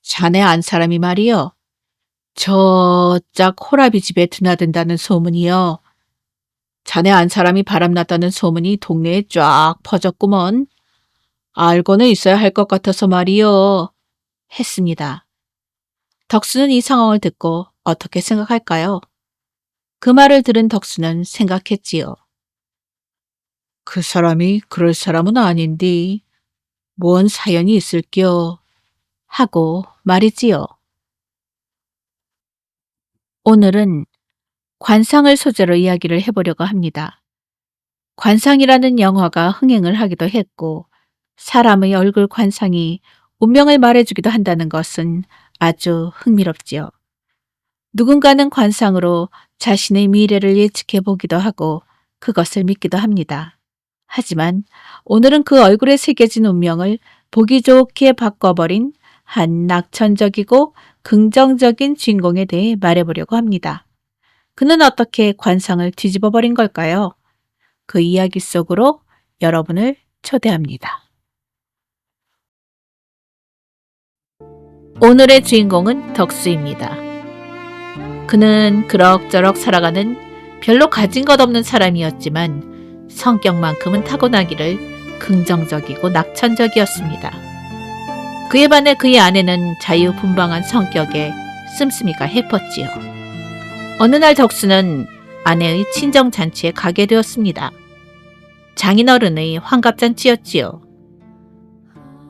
자네 안 사람이 말이여. 저짝 호라비 집에 드나든다는 소문이여. 자네 안 사람이 바람났다는 소문이 동네에 쫙 퍼졌구먼. 알고는 있어야 할 것 같아서 말이여. 했습니다. 덕수는 이 상황을 듣고 어떻게 생각할까요? 그 말을 들은 덕수는 생각했지요. 그 사람이 그럴 사람은 아닌디. 뭔 사연이 있을겨. 하고 말이지요. 오늘은 관상을 소재로 이야기를 해보려고 합니다. 관상이라는 영화가 흥행을 하기도 했고, 사람의 얼굴 관상이 운명을 말해주기도 한다는 것은 아주 흥미롭지요. 누군가는 관상으로 자신의 미래를 예측해 보기도 하고, 그것을 믿기도 합니다. 하지만 오늘은 그 얼굴에 새겨진 운명을 보기 좋게 바꿔버린 한 낙천적이고 긍정적인 주인공에 대해 말해보려고 합니다. 그는 어떻게 관상을 뒤집어 버린 걸까요? 그 이야기 속으로 여러분을 초대합니다. 오늘의 주인공은 덕수입니다. 그는 그럭저럭 살아가는 별로 가진 것 없는 사람이었지만 성격만큼은 타고나기를 긍정적이고 낙천적이었습니다. 그에 반해 그의 아내는 자유분방한 성격에 씀씀이가 해펐지요. 어느 날 덕수는 아내의 친정잔치에 가게 되었습니다. 장인어른의 환갑잔치였지요.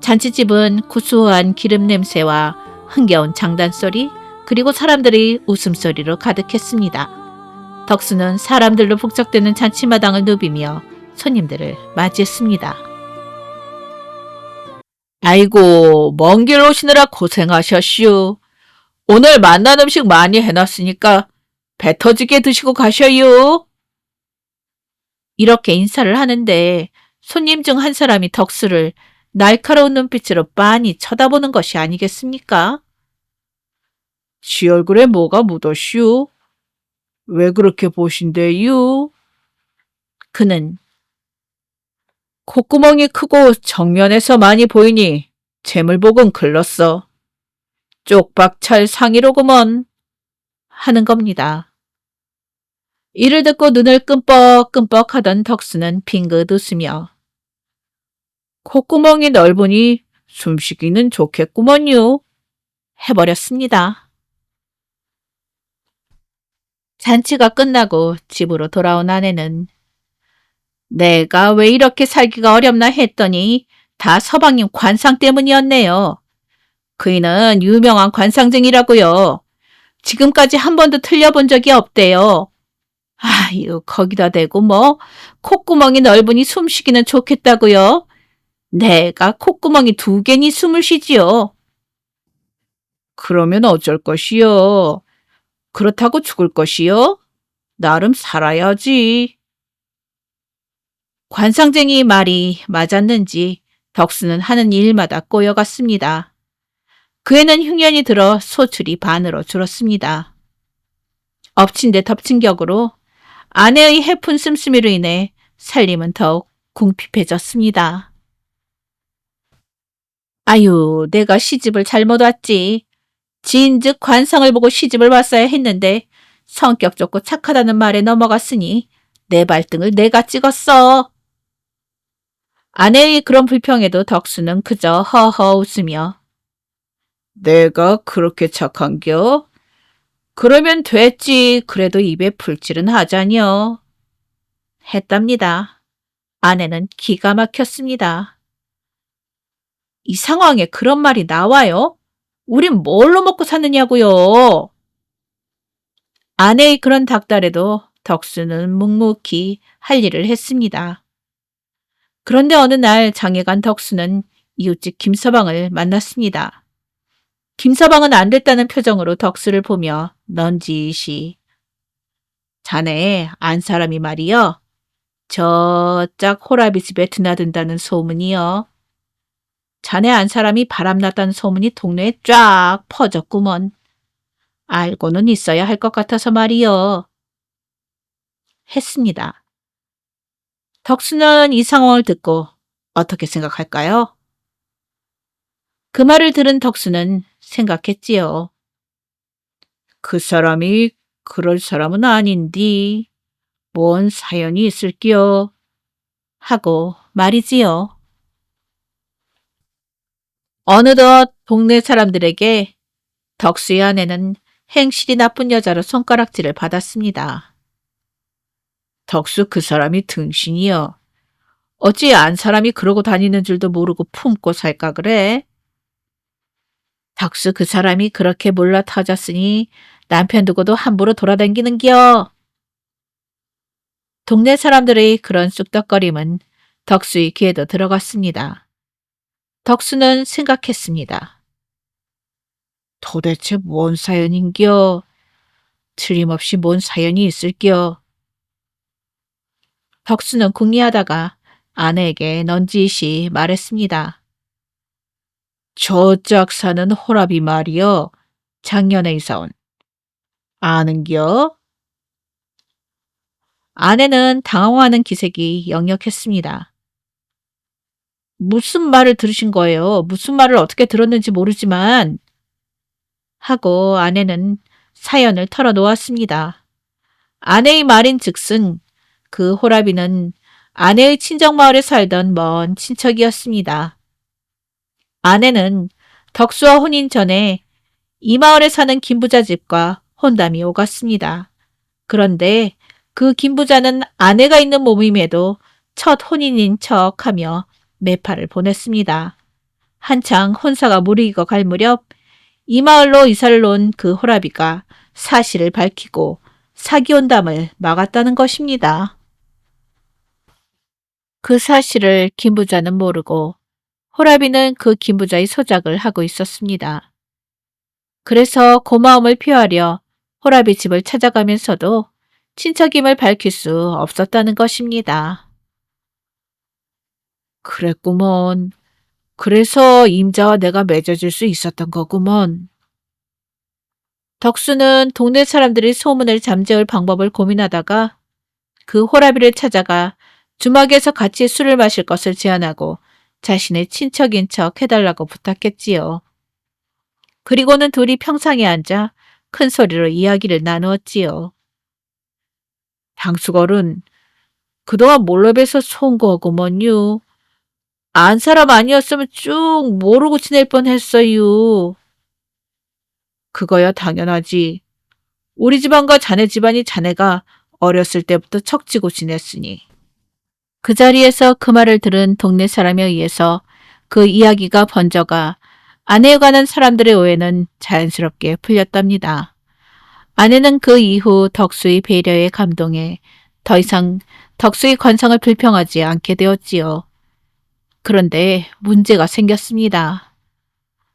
잔치집은 구수한 기름 냄새와 흥겨운 장단소리, 그리고 사람들이 웃음소리로 가득했습니다. 덕수는 사람들로 북적대는 잔치마당을 누비며 손님들을 맞이했습니다. 아이고, 먼 길 오시느라 고생하셨슈. 오늘 맛난 음식 많이 해놨으니까 배 터지게 드시고 가셔요. 이렇게 인사를 하는데 손님 중 한 사람이 덕수를 날카로운 눈빛으로 빤히 쳐다보는 것이 아니겠습니까? 지 얼굴에 뭐가 묻었슈? 왜 그렇게 보신대유? 그는 콧구멍이 크고 정면에서 많이 보이니 재물복은 글렀어. 쪽박찰 상이로구먼. 하는 겁니다. 이를 듣고 눈을 끔뻑끔뻑 하던 덕수는 빙긋 웃으며 콧구멍이 넓으니 숨쉬기는 좋겠구먼요. 해버렸습니다. 잔치가 끝나고 집으로 돌아온 아내는 내가 왜 이렇게 살기가 어렵나 했더니 다 서방님 관상 때문이었네요. 그이는 유명한 관상쟁이라고요. 지금까지 한 번도 틀려본 적이 없대요. 아유, 거기다 대고 뭐 콧구멍이 넓으니 숨쉬기는 좋겠다고요. 내가 콧구멍이 2개니 숨을 쉬지요. 그러면 어쩔 것이요. 그렇다고 죽을 것이요? 나름 살아야지. 관상쟁이 말이 맞았는지 덕수는 하는 일마다 꼬여갔습니다. 그 애는 흉년이 들어 소출이 반으로 줄었습니다. 엎친 데 덮친 격으로 아내의 해픈 씀씀이로 인해 살림은 더욱 궁핍해졌습니다. 아유, 내가 시집을 잘못 왔지. 지인즉 관상을 보고 시집을 왔어야 했는데 성격 좋고 착하다는 말에 넘어갔으니 내 발등을 내가 찍었어. 아내의 그런 불평에도 덕수는 그저 허허 웃으며 내가 그렇게 착한겨? 그러면 됐지. 그래도 입에 풀칠은 하자녀. 했답니다. 아내는 기가 막혔습니다. 이 상황에 그런 말이 나와요? 우린 뭘로 먹고 사느냐고요? 아내의 그런 닥달에도 덕수는 묵묵히 할 일을 했습니다. 그런데 어느 날 장에 간 덕수는 이웃집 김서방을 만났습니다. 김서방은 안 됐다는 표정으로 덕수를 보며 넌지시 자네 안 사람이 말이여. 저짝 호라비 집에 드나든다는 소문이여. 자네 안 사람이 바람났다는 소문이 동네에 쫙 퍼졌구먼. 알고는 있어야 할 것 같아서 말이여. 했습니다. 덕수는 이 상황을 듣고 어떻게 생각할까요? 그 말을 들은 덕수는 생각했지요. 그 사람이 그럴 사람은 아닌디. 뭔 사연이 있을기요? 하고 말이지요. 어느덧 동네 사람들에게 덕수의 아내는 행실이 나쁜 여자로 손가락질을 받았습니다. 덕수 그 사람이 등신이여. 어찌 안 사람이 그러고 다니는 줄도 모르고 품고 살까 그래? 덕수 그 사람이 그렇게 몰라 터졌으니 남편 두고도 함부로 돌아다니는겨. 동네 사람들의 그런 쑥덕거림은 덕수의 귀에도 들어갔습니다. 덕수는 생각했습니다. 도대체 뭔 사연인겨? 틀림없이 뭔 사연이 있을겨? 덕수는 궁리하다가 아내에게 넌지시 말했습니다. 저짝 사는 호랍이 말이여. 작년에 이사 온. 아는겨? 아내는 당황하는 기색이 역력했습니다. 무슨 말을 들으신 거예요? 무슨 말을 어떻게 들었는지 모르지만 하고 아내는 사연을 털어놓았습니다. 아내의 말인 즉슨 그 호라비는 아내의 친정마을에 살던 먼 친척이었습니다. 아내는 덕수와 혼인 전에 이 마을에 사는 김부자 집과 혼담이 오갔습니다. 그런데 그 김부자는 아내가 있는 몸임에도 첫 혼인인 척하며 매파를 보냈습니다. 한창 혼사가 무르익어 갈 무렵 이 마을로 이사를 온 그 호라비가 사실을 밝히고 사기 혼담을 막았다는 것입니다. 그 사실을 김부자는 모르고 호라비는 그 김부자의 소작을 하고 있었습니다. 그래서 고마움을 표하려 호라비 집을 찾아가면서도 친척임을 밝힐 수 없었다는 것입니다. 그랬구먼. 그래서 임자와 내가 맺어질 수 있었던 거구먼. 덕수는 동네 사람들이 소문을 잠재울 방법을 고민하다가 그 호라비를 찾아가 주막에서 같이 술을 마실 것을 제안하고 자신의 친척인 척 해달라고 부탁했지요. 그리고는 둘이 평상에 앉아 큰 소리로 이야기를 나누었지요. 당수걸은 그동안 몰래 뵈서 손 거구먼요. 안 사람 아니었으면 쭉 모르고 지낼 뻔했어요. 그거야 당연하지. 우리 집안과 자네 집안이 자네가 어렸을 때부터 척지고 지냈으니. 그 자리에서 그 말을 들은 동네 사람에 의해서 그 이야기가 번져가 아내에 관한 사람들의 오해는 자연스럽게 풀렸답니다. 아내는 그 이후 덕수의 배려에 감동해 더 이상 덕수의 관상을 불평하지 않게 되었지요. 그런데 문제가 생겼습니다.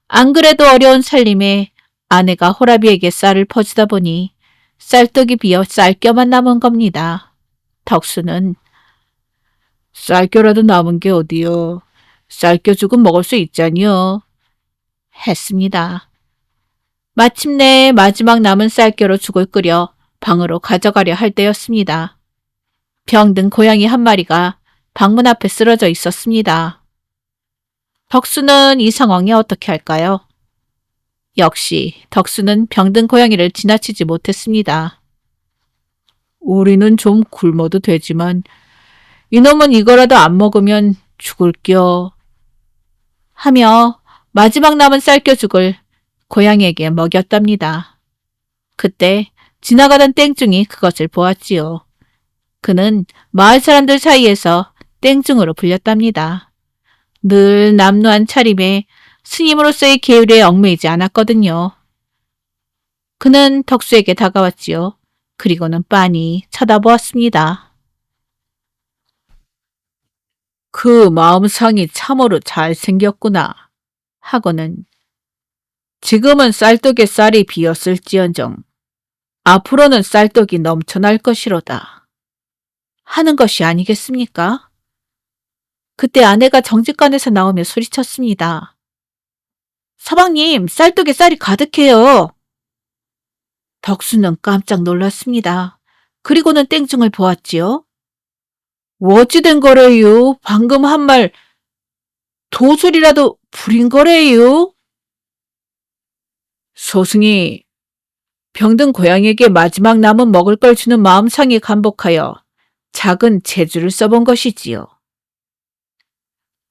안 그래도 어려운 살림에 아내가 호라비에게 쌀을 퍼주다 보니 쌀떡이 비어 쌀겨만 남은 겁니다. 덕수는 쌀겨라도 남은 게 어디요. 쌀겨죽은 먹을 수 있잖여. 했습니다. 마침내 마지막 남은 쌀겨로 죽을 끓여 방으로 가져가려 할 때였습니다. 병든 고양이 한 마리가 방문 앞에 쓰러져 있었습니다. 덕수는 이 상황에 어떻게 할까요? 역시 덕수는 병든 고양이를 지나치지 못했습니다. 우리는 좀 굶어도 되지만 이놈은 이거라도 안 먹으면 죽을겨 하며 마지막 남은 쌀겨죽을 고양이에게 먹였답니다. 그때 지나가던 땡중이 그것을 보았지요. 그는 마을 사람들 사이에서 땡중으로 불렸답니다. 늘 남루한 차림에 스님으로서의 계율에 얽매이지 않았거든요. 그는 덕수에게 다가왔지요. 그리고는 빤히 쳐다보았습니다. 그 마음상이 참으로 잘생겼구나 하고는 지금은 쌀떡에 쌀이 비었을지언정 앞으로는 쌀떡이 넘쳐날 것이로다 하는 것이 아니겠습니까? 그때 아내가 정직관에서 나오며 소리쳤습니다. 서방님, 쌀떡에 쌀이 가득해요. 덕수는 깜짝 놀랐습니다. 그리고는 땡중을 보았지요. 어찌된 거래요? 방금 한 말 도술이라도 부린 거래요? 소승이 병든 고양이에게 마지막 남은 먹을 걸 주는 마음상에 감복하여 작은 재주를 써본 것이지요.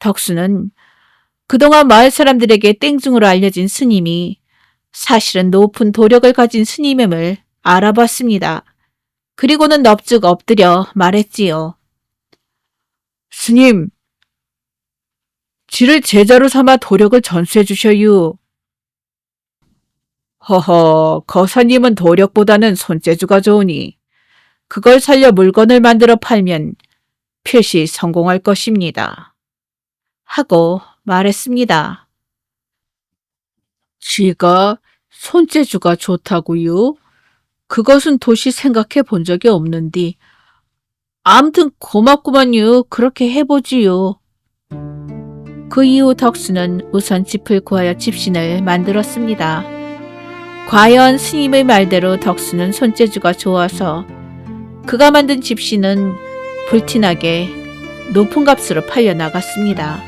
덕수는 그동안 마을 사람들에게 땡중으로 알려진 스님이 사실은 높은 도력을 가진 스님임을 알아봤습니다. 그리고는 넙죽 엎드려 말했지요. 스님, 지를 제자로 삼아 도력을 전수해 주셔유. 허허, 거사님은 도력보다는 손재주가 좋으니 그걸 살려 물건을 만들어 팔면 필시 성공할 것입니다. 하고 말했습니다. 지가 손재주가 좋다고요? 그것은 도시 생각해 본 적이 없는디. 암튼 고맙구만요. 그렇게 해보지요. 그 이후 덕수는 우선 짚을 구하여 집신을 만들었습니다. 과연 스님의 말대로 덕수는 손재주가 좋아서 그가 만든 집신은 불티나게 높은 값으로 팔려 나갔습니다.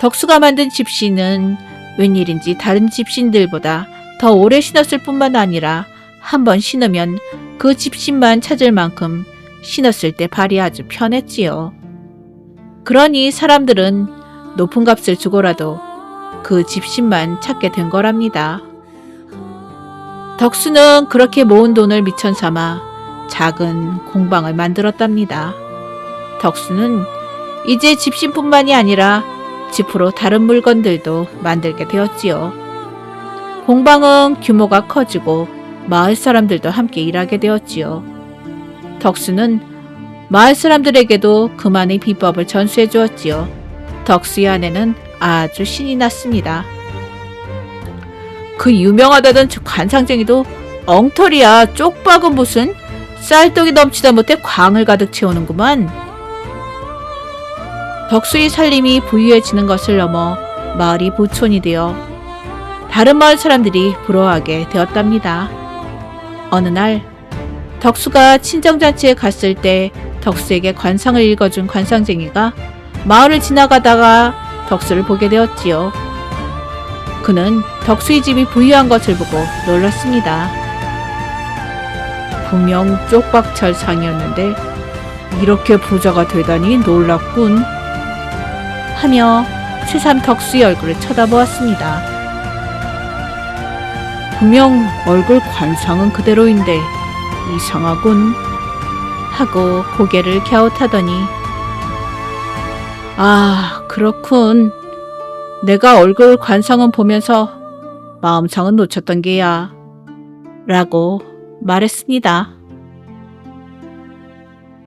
덕수가 만든 집신은 웬일인지 다른 집신들보다 더 오래 신었을 뿐만 아니라 한 번 신으면 그 집신만 찾을 만큼 신었을 때 발이 아주 편했지요. 그러니 사람들은 높은 값을 주고라도 그 집신만 찾게 된 거랍니다. 덕수는 그렇게 모은 돈을 미천 삼아 작은 공방을 만들었답니다. 덕수는 이제 집신뿐만이 아니라 지프로 다른 물건들도 만들게 되었지요. 공방은 규모가 커지고 마을 사람들도 함께 일하게 되었지요. 덕수는 마을 사람들에게도 그만의 비법을 전수해 주었지요. 덕수의 아내는 아주 신이 났습니다. 그 유명하다던 관상쟁이도 엉터리야. 쪽박은 무슨 쌀떡이 넘치다 못해 광을 가득 채우는구만. 덕수의 살림이 부유해지는 것을 넘어 마을이 부촌이 되어 다른 마을 사람들이 부러워하게 되었답니다. 어느 날 덕수가 친정잔치에 갔을 때 덕수에게 관상을 읽어준 관상쟁이가 마을을 지나가다가 덕수를 보게 되었지요. 그는 덕수의 집이 부유한 것을 보고 놀랐습니다. 분명 쪽박찰 상이었는데 이렇게 부자가 되다니 놀랍군 하며 새삼 덕수의 얼굴을 쳐다보았습니다. 분명 얼굴 관상은 그대로인데 이상하군 하고 고개를 갸웃하더니 아, 그렇군. 내가 얼굴 관상은 보면서 마음상은 놓쳤던 게야 라고 말했습니다.